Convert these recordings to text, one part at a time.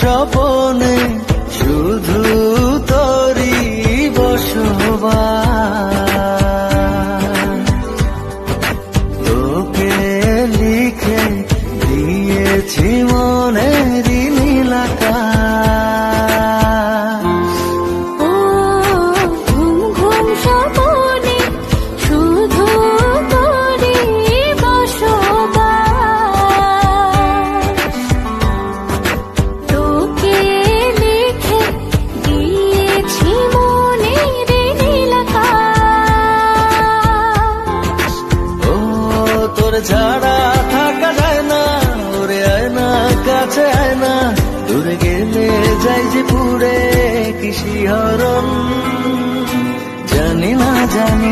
স্বপনে শুধু তোরই বসবাস। তোকে লিখে দিয়েছি মনের নীল আকাশ। ও ঘুম ঘুম স্বপনে শুধু তোরই বসবাস। তোকে লিখে দিয়েছি মনের নীল আকাশ। ও তোর ছাড়া থাকা যায় না, ওরে আয় না কাছে আয় না, দূরে গেলে যাই যে পুরে কি শিহরণ। জানি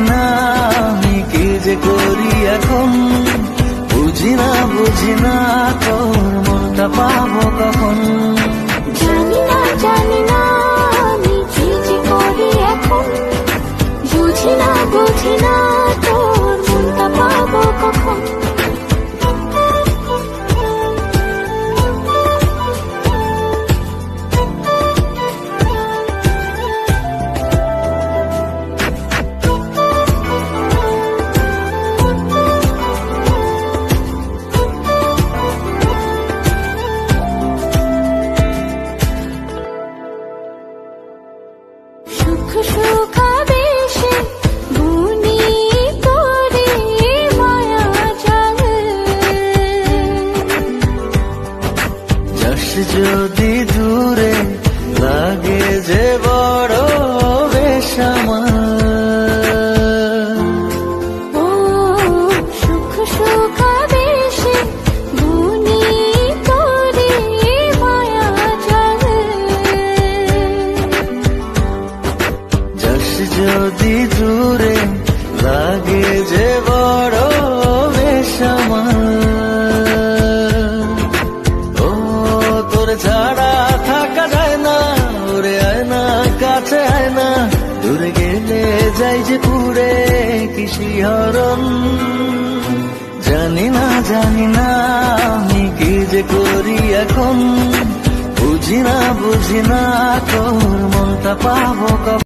না আমি কি যে করি এখন, বুঝি না তোর মনটা পাবো কখন। জানি না আমি কি যে করি এখন, বুঝি না তোর মনটা পাবো কখন। সুখ সুখাবেশে বুনি তোরে মায়া জাল। যাস যদি দূরে লাগে যে বড় বেসামাল। ও সুখ সুখাবেশে বুনি তোরে মায়া জাল। যাস যদি দূরে লাগে যে বড় বেসামাল। ও তোর ছাড়া থাকা যায় না, ওরে আয় না কাছে আয় না, দূরে গেলে যাই যে পুরে কি শিহরণ। জানি না আমি কি যে করি এখন, বুঝি না তোর মনটা পাবো কখন।